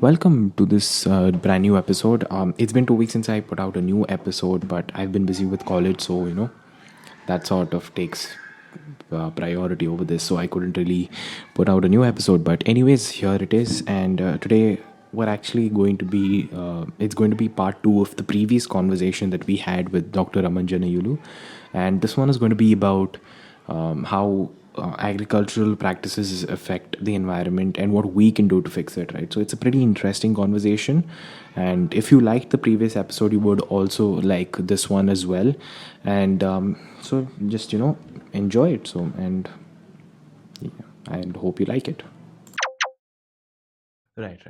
Welcome to this brand new episode. It's been 2 weeks since I put out a new episode, but I've been busy with college, so that sort of takes priority over this. So I couldn't really put out a new episode. But anyways, here it is, and today we're actually going to be it's going to be part two of the previous conversation that we had with Dr. Ramajaneyulu, and this one is going to be about how agricultural practices affect the environment and what we can do to fix it, right? So it's a pretty interesting conversation, and if you liked the previous episode, you would also like this one as well. And so just enjoy it. So yeah, and hope you like it. Right.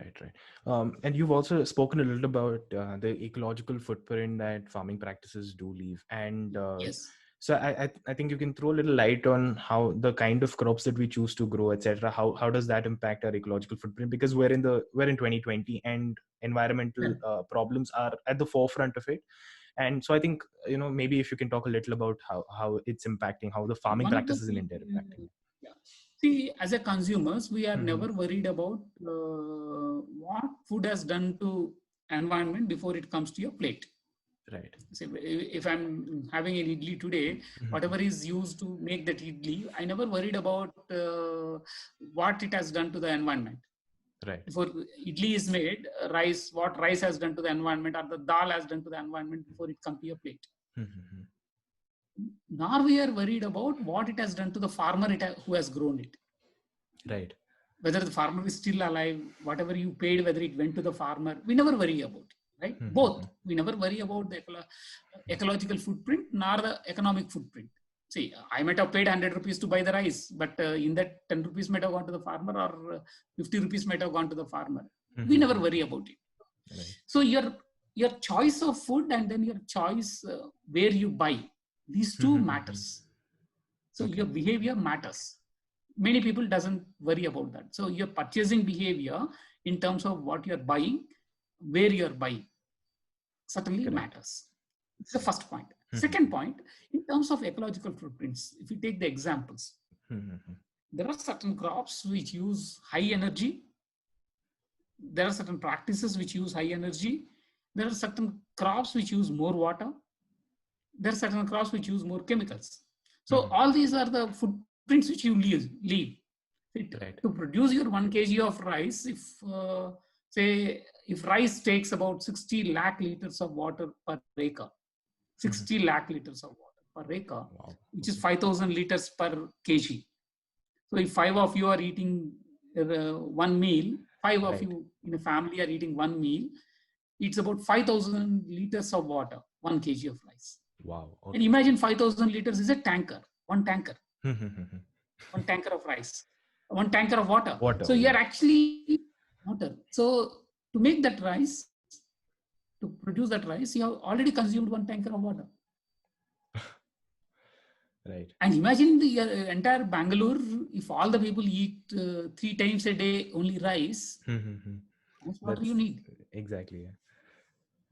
And you've also spoken a little about the ecological footprint that farming practices do leave. And Yes. so I think you can throw a little light on how the kind of crops that we choose to grow, etc. How does that impact our ecological footprint? Because we're in 2020, and environmental Correct. problems are at the forefront of it. And so I think maybe if you can talk a little about how it's impacting, how the farming One of the practices in India are impacting. yeah. See, as a consumers, we are Mm-hmm. never worried about what food has done to environment before it comes to your plate. Right. See, if I'm having an idli today, Mm-hmm. whatever is used to make that idli, I never worried about what it has done to the environment. Right. Before idli is made, rice, what rice has done to the environment, or the dal has done to the environment before it comes to your plate. Mm-hmm. Nor we are worried about what it has done to the farmer who has grown it. Right. Whether the farmer is still alive, whatever you paid, whether it went to the farmer, we never worry about it, right? Mm-hmm. Both. We never worry about the ecological footprint nor the economic footprint. See, I might have paid 100 rupees to buy the rice, but in that 10 rupees might have gone to the farmer, or 50 rupees might have gone to the farmer. Mm-hmm. We never worry about it. Right. So your choice of food and then your choice where you buy, these two matters. So Okay. your behavior matters. Many people doesn't worry about that. So your purchasing behavior in terms of what you're buying, where you're buying, certainly Correct. matters. It's the first point. Second point, in terms of ecological footprints, if you take the examples, there are certain crops which use high energy. There are certain practices which use high energy. There are certain crops which use more water. There are certain crops which use more chemicals. So all these are the footprints which you leave. Right. To produce your 1 kg of rice, if rice takes about 60 lakh liters of water per acre, 60 lakh liters of water per acre, Wow. which is 5,000 liters per kg. So if 5 of you are eating one meal, 5 of you in a family are eating one meal, it's about 5,000 liters of water, 1 kg of rice. Wow. Okay. And imagine 5,000 liters is a tanker, one tanker, one tanker of rice, one tanker of water. So you're actually water. So to make that rice, to produce that rice, you have already consumed one tanker of water. Right. And imagine the entire Bangalore, if all the people eat 3 times a day only rice, how much water you need? Exactly. Yeah.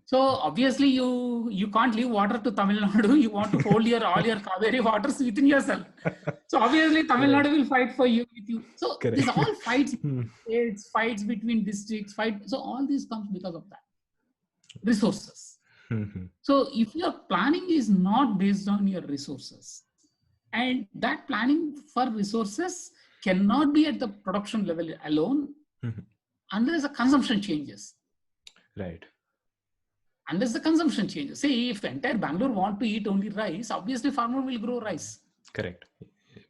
So obviously you can't leave water to Tamil Nadu. You want to hold all your Kaveri waters within yourself. So obviously Tamil Nadu will fight for you with you. So these all fights, states, fights between districts, So all this comes because of that. Resources. So if your planning is not based on your resources, and that planning for resources cannot be at the production level alone unless the consumption changes. Right. Unless the consumption changes. See, if entire Bangalore want to eat only rice, obviously farmer will grow rice. Correct.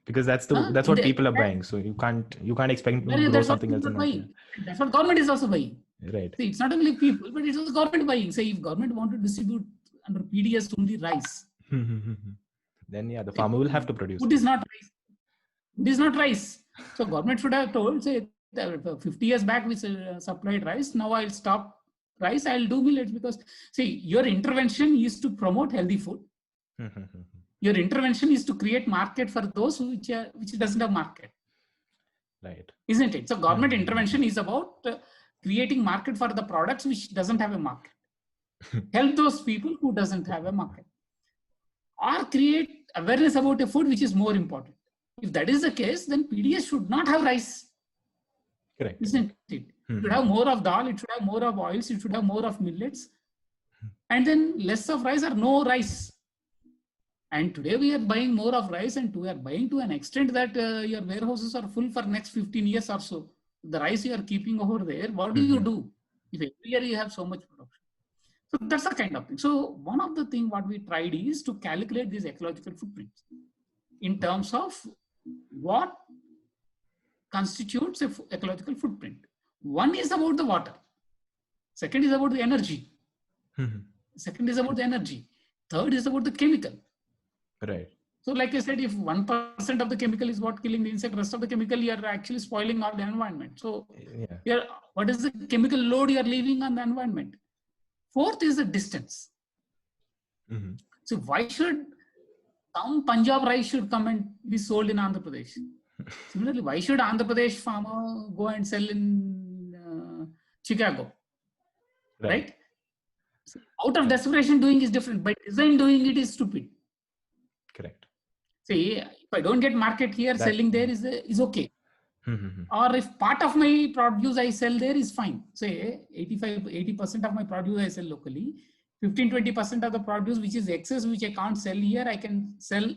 Because that's what people are buying. So you can't expect to grow something else. That's what government is also buying. Right. See, it's not only people, but it's also government buying. Say, if government want to distribute under PDS only rice, then the farmer will have to produce. Food is not rice. Food is not rice. So government should have told, say, 50 years back we supplied rice. Now I'll stop rice. I'll do millets, because see, your intervention is to promote healthy food. Your intervention is to create market for those which doesn't have market. Right. Isn't it? So government intervention is about creating market for the products which doesn't have a market. Help those people who doesn't have a market. Or create awareness about a food which is more important. If that is the case, then PDS should not have rice. Correct. Isn't it? It should have more of dal, it should have more of oils, it should have more of millets, and then less of rice or no rice. And today we are buying more of rice, and we are buying to an extent that your warehouses are full for next 15 years or so. The rice you are keeping over there, what do you do if every year you have so much production? So that's the kind of thing. So one of the things what we tried is to calculate these ecological footprints in terms of what constitutes a ecological footprint. One is about the water. Second is about the energy. Second is about the energy. Third is about the chemical. Right. So like I said, if 1% of the chemical is what killing the insect, rest of the chemical, you are actually spoiling all the environment. So what is the chemical load you are leaving on the environment? Fourth is the distance. So why should some Punjab rice should come and be sold in Andhra Pradesh? Similarly, why should Andhra Pradesh farmer go and sell in Chicago? Right? So out of desperation doing is different. By design doing it is stupid. Correct. See, if I don't get market here, selling there is okay. Or if part of my produce I sell there is fine. Say 80% of my produce I sell locally. 15-20% of the produce which is excess, which I can't sell here, I can sell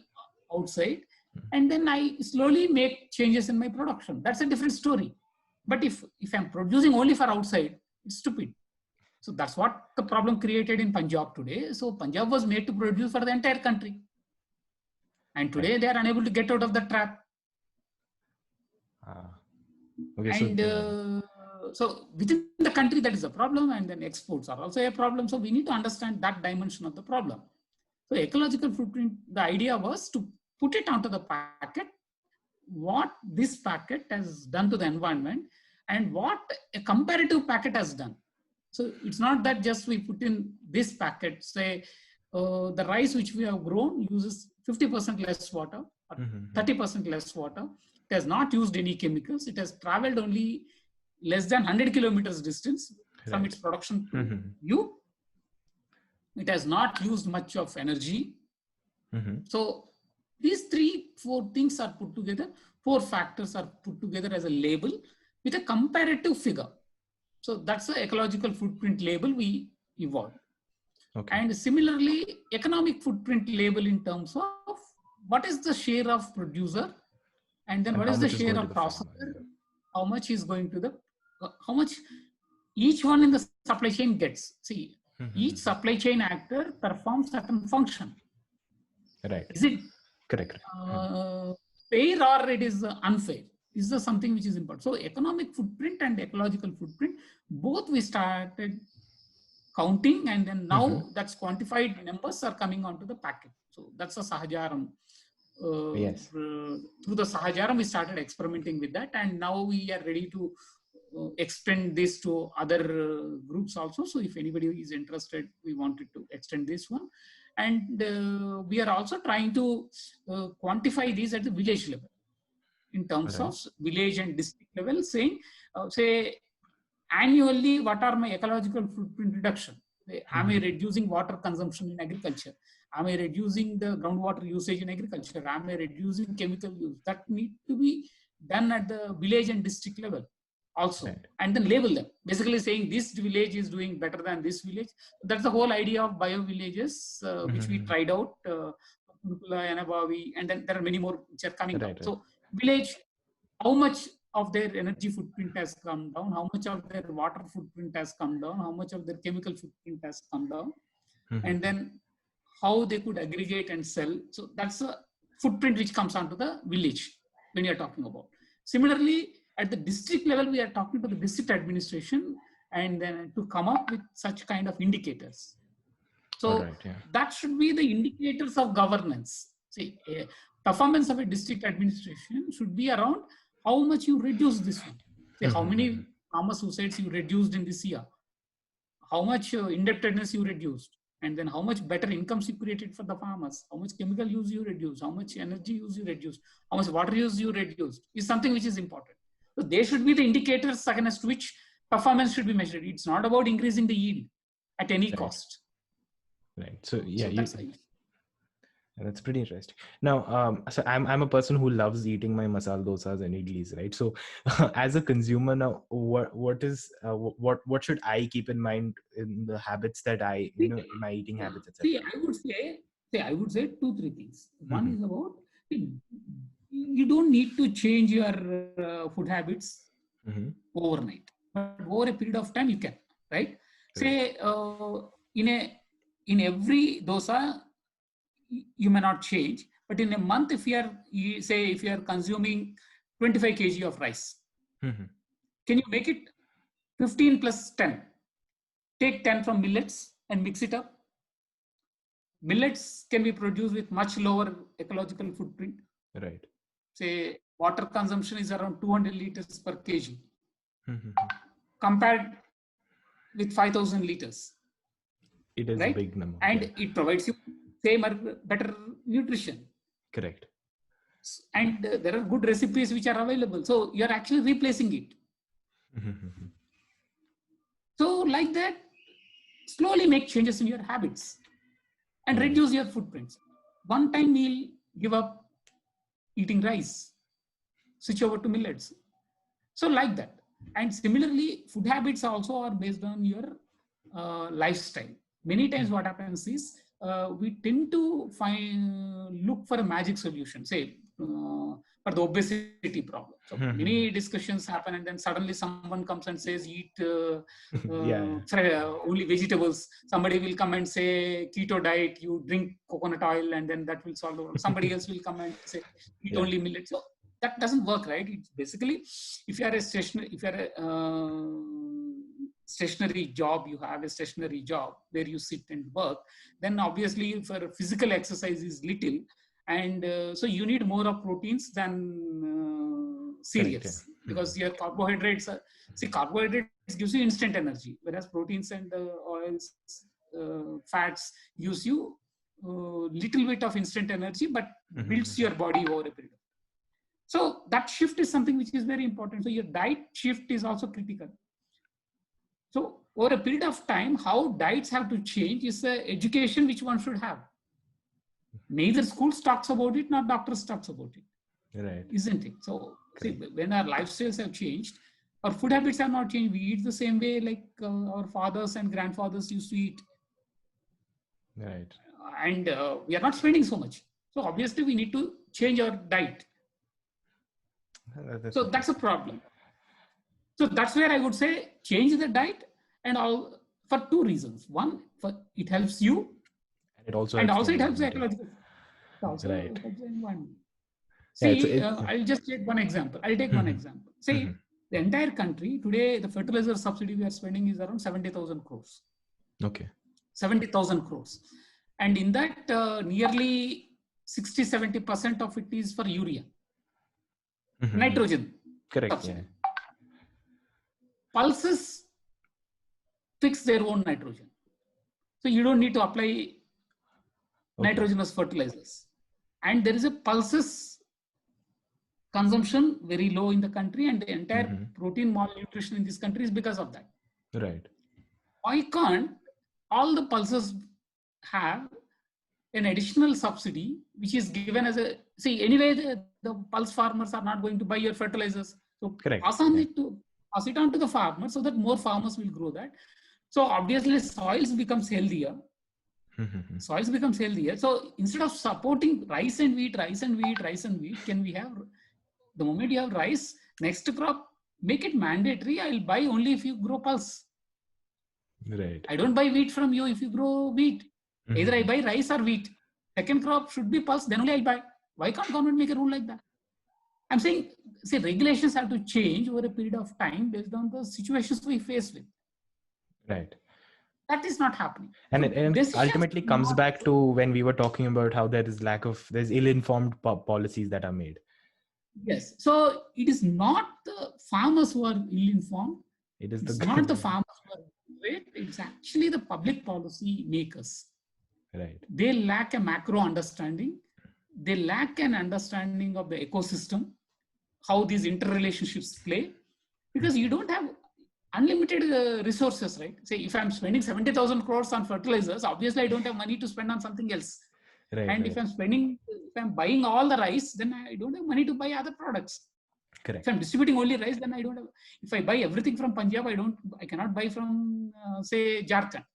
outside. And then I slowly make changes in my production. That's a different story. But if I'm producing only for outside, it's stupid. So that's what the problem created in Punjab today. So Punjab was made to produce for the entire country. And today they are unable to get out of the trap. Okay, and so within the country that is a problem, and then exports are also a problem. So we need to understand that dimension of the problem. So ecological footprint, the idea was to put it onto the packet, what this packet has done to the environment and what a comparative packet has done. So it's not that just we put in this packet, say the rice which we have grown uses 50% less water or 30% less water. It has not used any chemicals. It has traveled only less than 100 kilometers distance from its production to you. It has not used much of energy. So these 3-4 things are put together. 4 factors are put together as a label with a comparative figure. So that's the ecological footprint label we evolved. And similarly, economic footprint label in terms of what is the share of producer, and then what is the share of processor, how much is going to the, how much each one in the supply chain gets. See, each supply chain actor performs certain function. Right. Is it correct? Fair or it is unfair? Is there something which is important? So economic footprint and ecological footprint, both we started counting, and then now that's quantified numbers are coming onto the packet. So that's a Sahajaram. Through the Sahajaram, we started experimenting with that, and now we are ready to extend this to other groups also. So if anybody is interested, we wanted to extend this one. And we are also trying to quantify these at the village level in terms of village and district level, saying, say, annually, what are my ecological footprint reduction? Am I reducing water consumption in agriculture? Am I reducing the groundwater usage in agriculture? Am I reducing chemical use? That need to be done at the village and district level also. And then label them. Basically saying this village is doing better than this village. That's the whole idea of bio villages, which we tried out, Anabavi, and then there are many more which are coming up. So village, how much of their energy footprint has come down, how much of their water footprint has come down, how much of their chemical footprint has come down, and then how they could aggregate and sell. So that's a footprint which comes onto the village when you're talking about. Similarly, at the district level, we are talking to the district administration and then to come up with such kind of indicators. So that should be the indicators of governance. See, performance of a district administration should be around how much you reduce this one. Say how many farmer suicides you reduced in this year, how much indebtedness you reduced, and then how much better incomes you created for the farmers, how much chemical use you reduced, how much energy use you reduced, how much water use you reduced, is something which is important. So they should be the indicators against which performance should be measured. It's not about increasing the yield at any cost. Right. So yeah, That's pretty interesting. Now, so I'm a person who loves eating my masala dosas and idlis, right? So, as a consumer now, what should I keep in mind in the habits that my eating habits, See, etc. I would say two, three things. One Mm-hmm. is about you don't need to change your food habits Mm-hmm. overnight, but over a period of time you can, right? Right. Say in every dosa you may not change, but in a month if if you are consuming 25 kg of rice, Mm-hmm. can you make it 15 plus 10? Take 10 from millets and mix it up. Millets can be produced with much lower ecological footprint. Right. Say water consumption is around 200 liters per kg Mm-hmm. compared with 5,000 liters, It is a right? big number. And Yeah. it provides you same or better nutrition. Correct. And there are good recipes which are available. So you're actually replacing it. Mm-hmm. So like that, slowly make changes in your habits and Right. reduce your footprints. One time meal, give up eating rice, switch over to millets. So like that. And similarly, food habits also are based on your lifestyle. Many times what happens is we tend to look for a magic solution, say for the obesity problem. So many discussions happen and then suddenly someone comes and says eat Yeah. only vegetables. Somebody will come and say keto diet, you drink coconut oil and then that will solve the problem. Somebody else will come and say eat Yeah. only millet. So that doesn't work, right? It's basically if you are a stationary job, you have a stationary job where you sit and work, then obviously for physical exercise is little, and so you need more of proteins than cereals. Correct, yeah. Because your carbohydrates carbohydrates gives you instant energy, whereas proteins and oils, fats gives you little bit of instant energy but builds your body over a period. So that shift is something which is very important. So your diet shift is also critical. So over a period of time, how diets have to change is the education which one should have. Neither schools talks about it, nor doctors talks about it. Right. Isn't it? So see, when our lifestyles have changed, our food habits have not changed. We eat the same way like our fathers and grandfathers used to eat. Right. And we are not spending so much. So obviously we need to change our diet. So that's a problem. So that's where I would say change the diet, and all for two reasons. One, it helps you, and it also and helps also the it helps the environment. ecological. Also Right. helps the environment. Yeah, See, I'll just take one example. I'll take one example. Say the entire country today, the fertilizer subsidy we are spending is around 70,000 crores. Okay. 70,000 crores, and in that nearly 60-70% of it is for urea, nitrogen. Correct. Subsidy. Yeah. Pulses fix their own nitrogen. So you don't need to apply nitrogenous fertilizers. And there is a pulses consumption very low in the country, and the entire protein malnutrition in this country is because of that. Right. Why can't all the pulses have an additional subsidy which is given as a, see, anyway, the pulse farmers are not going to buy your fertilizers. So pass it on to the farmers so that more farmers will grow that. So obviously soils becomes healthier. Soils becomes healthier. So instead of supporting rice and wheat, can we have, the moment you have rice, next crop, make it mandatory. I'll buy only if you grow pulse. Right. I don't buy wheat from you if you grow wheat. Either I buy rice or wheat. Second crop should be pulse, then only I'll buy. Why can't government make a rule like that? I'm saying, see, regulations have to change over a period of time based on the situations we face with. Right. That is not happening. And so it ultimately comes back to when we were talking about how there's ill-informed policies that are made. Yes. So it is not the farmers who are ill-informed. It's not the farmers who are great. It's actually the public policy makers. Right. They lack a macro understanding. They lack an understanding of the ecosystem, how these interrelationships play, because you don't have unlimited resources, right? Say if I'm spending 70,000 crores on fertilizers, obviously I don't have money to spend on something else. And if I'm buying all the rice, then I don't have money to buy other products. Correct. If I'm distributing only rice, then I don't have. If I buy everything from Punjab, I cannot buy from say Jharkhand.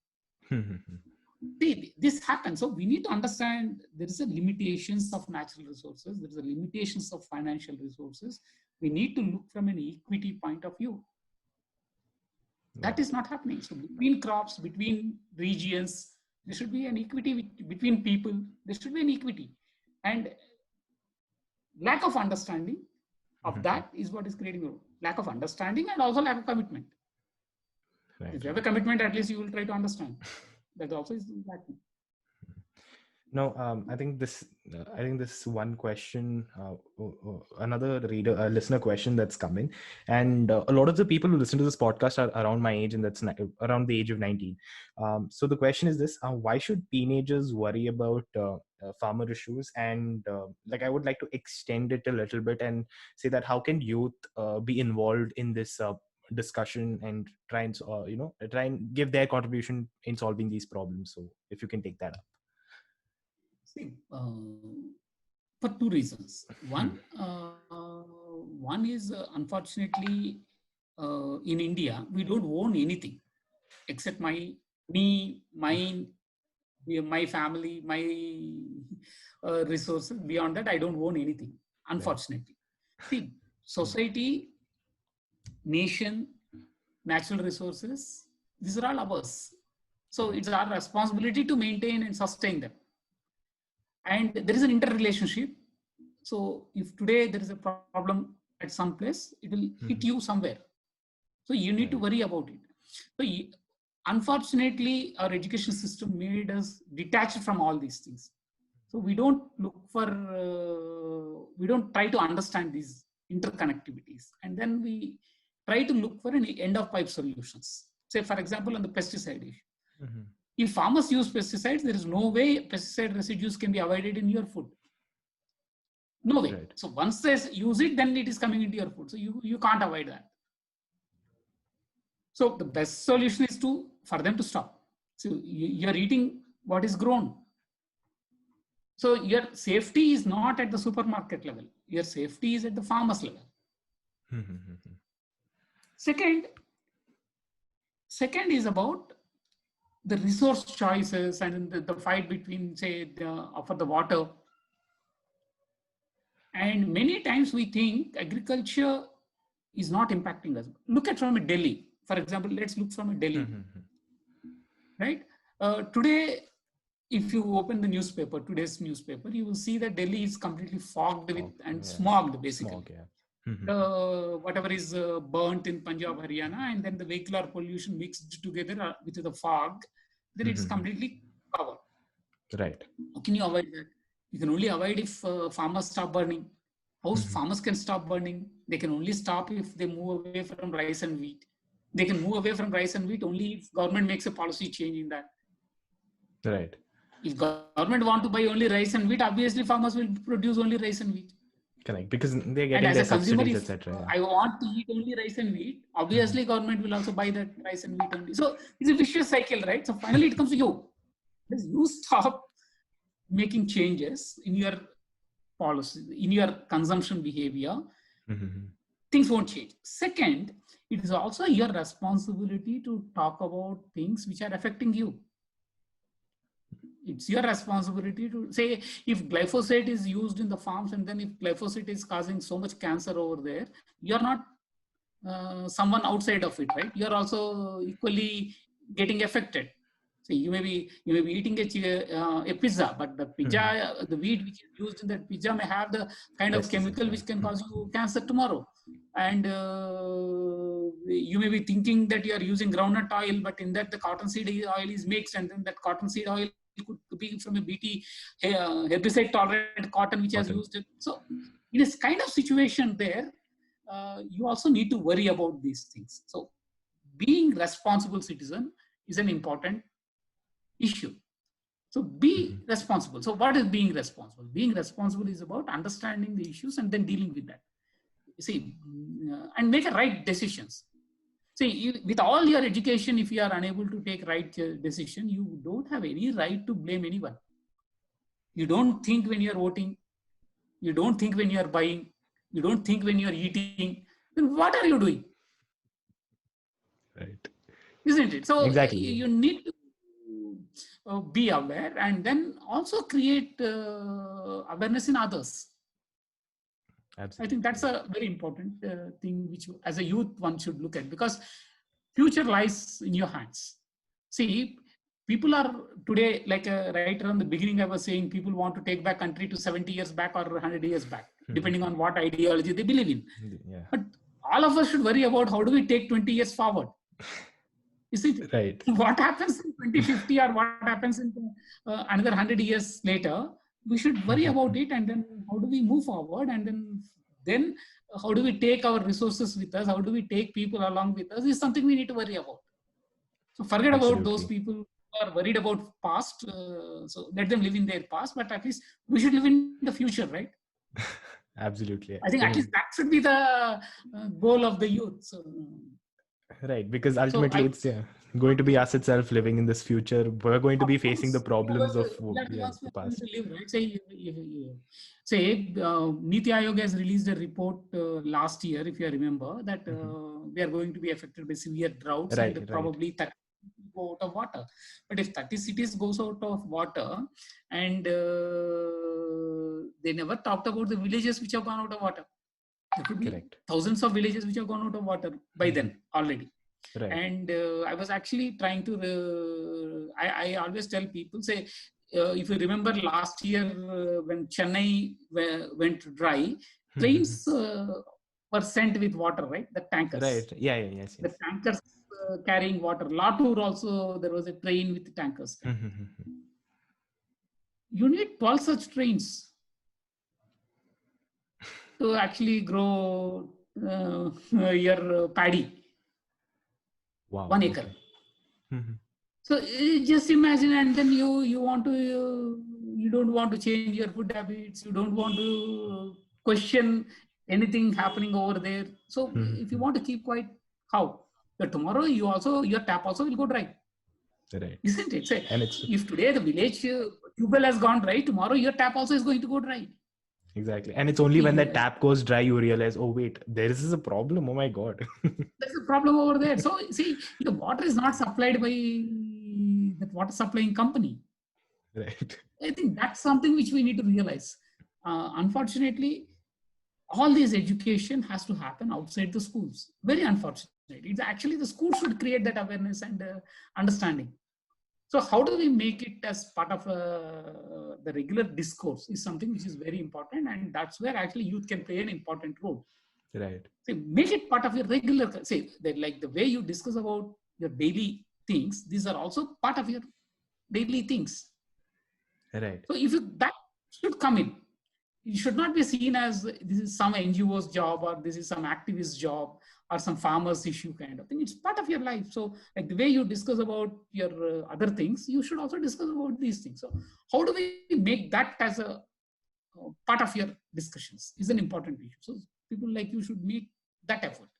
See, this happens. So we need to understand there is a limitations of natural resources. There is a limitations of financial resources. We need to look from an equity point of view. That is not happening. So between crops, between regions, there should be an equity between people. There should be an equity. And lack of understanding of that is what is creating a lack of understanding and also lack of commitment. If you have a commitment, at least you will try to understand. That also is lacking. No, I think this one question, another listener question that's come in, and a lot of the people who listen to this podcast are around my age, and that's around the age of 19. So the question is this: why should teenagers worry about farmer issues? And I would like to extend it a little bit and say that how can youth be involved in this discussion and try and give their contribution in solving these problems? So if you can take that up. See, for two reasons. One is unfortunately in India we don't own anything except mine, my family, my resources. Beyond that, I don't own anything. Unfortunately, see, society, nation, natural resources, these are all ours. So it's our responsibility to maintain and sustain them. And there is an interrelationship. So if today there is a problem at some place, it will hit you somewhere. So you need to worry about it. So unfortunately, our education system made us detached from all these things. So we don't try to understand these interconnectivities. And then we try to look for an end of pipe solutions. Say, for example, on the pesticide issue. If farmers use pesticides, there is no way pesticide residues can be avoided in your food. No way. Right. So once they use it, then it is coming into your food. So you can't avoid that. So the best solution is for them to stop. So you're eating what is grown. So your safety is not at the supermarket level. Your safety is at the farmer's level. Second is about the resource choices and the fight between, say, for the water. And many times we think agriculture is not impacting us. Look at from a Delhi. For example, let's look from a Delhi. Right? Today, if you open the newspaper, today's newspaper, you will see that Delhi is completely fogged with and smogged, basically. Smog, whatever is burnt in Punjab, Haryana, and then the vehicular pollution mixed together with the fog, then it's completely covered. Right. How can you avoid that? You can only avoid if farmers stop burning. How farmers can stop burning? They can only stop if they move away from rice and wheat. They can move away from rice and wheat only if government makes a policy change in that. Right. If government want to buy only rice and wheat, obviously farmers will produce only rice and wheat. Correct, because they're getting their subsidies, etc. I want to eat only rice and wheat. Obviously, government will also buy that rice and wheat only. So it's a vicious cycle, right? So finally, it comes to you. You stop making changes in your policy, in your consumption behavior. Things won't change. Second, it is also your responsibility to talk about things which are affecting you. It's your responsibility to say, if glyphosate is used in the farms and then if glyphosate is causing so much cancer over there, you're not someone outside of it, right? You're also equally getting affected. So you may be eating a pizza, but the pizza, the wheat which is used in that pizza may have the kind of chemical which can cause you cancer tomorrow. And you may be thinking that you are using groundnut oil, but in that the cottonseed oil is mixed, and then that cottonseed oil could be from a BT herbicide tolerant cotton which has used it. So in this kind of situation there, you also need to worry about these things. So being responsible citizen is an important issue. So be responsible. So what is being responsible? Being responsible is about understanding the issues and then dealing with that. See, and make right decisions. See, with all your education, if you are unable to take right decision, you don't have any right to blame anyone. You don't think when you're voting, you don't think when you're buying, you don't think when you're eating, then what are you doing? Right. Isn't it? So Exactly. you need to be aware, and then also create awareness in others. I think that's a very important thing which as a youth one should look at, because future lies in your hands. See, people are today, like right around the beginning I was saying, people want to take back country to 70 years back or 100 years back, depending on what ideology they believe in. Yeah. But all of us should worry about how do we take 20 years forward. Is it Right. what happens in 2050 or what happens in another 100 years later? We should worry about it, and then how do we move forward, and then how do we take our resources with us? How do we take people along with us? Is something we need to worry about. So forget about those people who are worried about past. So let them live in their past, but at least we should live in the future, right? Absolutely. I think at least that should be the goal of the youth. So, right, because ultimately it's going to be us itself living in this future. We're going to be facing the problems of the past. Live, right? Say Niti Aayog has released a report last year, if you remember, that we are going to be affected by severe droughts, and probably 30 go out of water. But if 30 cities goes out of water, and they never talked about the villages which have gone out of water. There could be thousands of villages which have gone out of water by then already. Right. And I was actually trying to, I always tell people, say, if you remember last year when Chennai went dry, trains were sent with water, right? The tankers. Right. Yes. The tankers carrying water. Latur also, there was a train with tankers. You need 12 such trains to actually grow your paddy. Wow. 1 acre. So just imagine, and then you want to, you don't want to change your food habits. You don't want to question anything happening over there. So if you want to keep quiet, how? But tomorrow your tap also will go dry. Right. Isn't it? Say, if today the village tubewell has gone dry, tomorrow your tap also is going to go dry. Exactly. And it's only when that tap goes dry, you realize, oh, wait, there is a problem. Oh my God. There's a problem over there. So see, the water is not supplied by that water supplying company. Right. I think that's something which we need to realize. Unfortunately, all this education has to happen outside the schools. Very unfortunate. It's actually the school should create that awareness and understanding. So how do we make it as part of the regular discourse is something which is very important, and that's where actually youth can play an important role. Right. So make it part of your regular, say, like the way you discuss about your daily things, these are also part of your daily things. Right. So that should come in. It should not be seen as this is some NGO's job or this is some activist job or some farmer's issue kind of thing. It's part of your life. So like the way you discuss about your other things, you should also discuss about these things. So how do we make that as a part of your discussions is an important issue. So people like you should make that effort.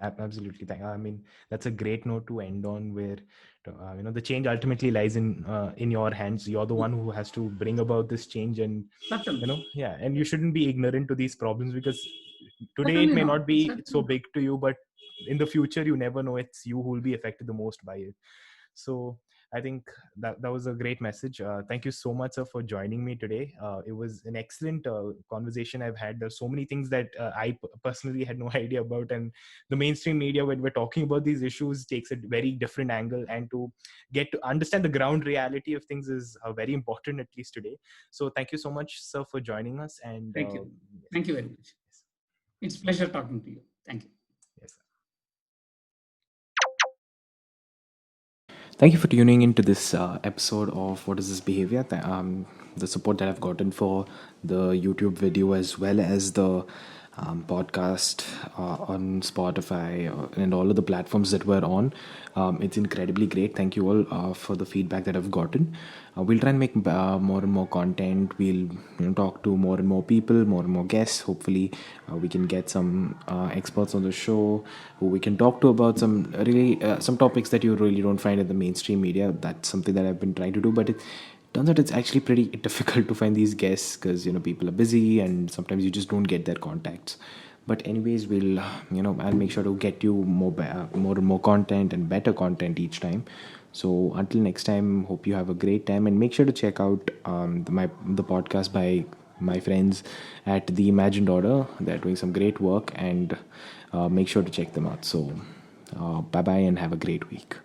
Absolutely. I mean, that's a great note to end on, where the change ultimately lies in your hands. You're the one who has to bring about this change, and and you shouldn't be ignorant to these problems, because today it may not be so big to you, but in the future you never know, it's you who will be affected the most by it. So I think that was a great message. Thank you so much, sir, for joining me today. It was an excellent conversation I've had. There's so many things that I personally had no idea about, and the mainstream media, when we're talking about these issues, takes a very different angle, and to get to understand the ground reality of things is very important, at least today. So thank you so much, sir, for joining us. And thank you. Thank you very much. It's a pleasure talking to you. Thank you. Yes, sir. Thank you for tuning into this episode of What is This Behavior? The support that I've gotten for the YouTube video as well as the podcast on Spotify and all of the platforms that we're on. It's incredibly great. Thank you all for the feedback that I've gotten. We'll try and make more and more content. We'll talk to more and more people, more and more guests. Hopefully we can get some experts on the show who we can talk to about some really some topics that you really don't find in the mainstream media. That's something that I've been trying to do, but turns out it's actually pretty difficult to find these guests because people are busy and sometimes you just don't get their contacts. But anyways, we'll I'll make sure to get you more and more content and better content each time. So until next time, hope you have a great time, and make sure to check out the podcast by my friends at the Imagined Order. They're doing some great work, and make sure to check them out. So bye bye and have a great week.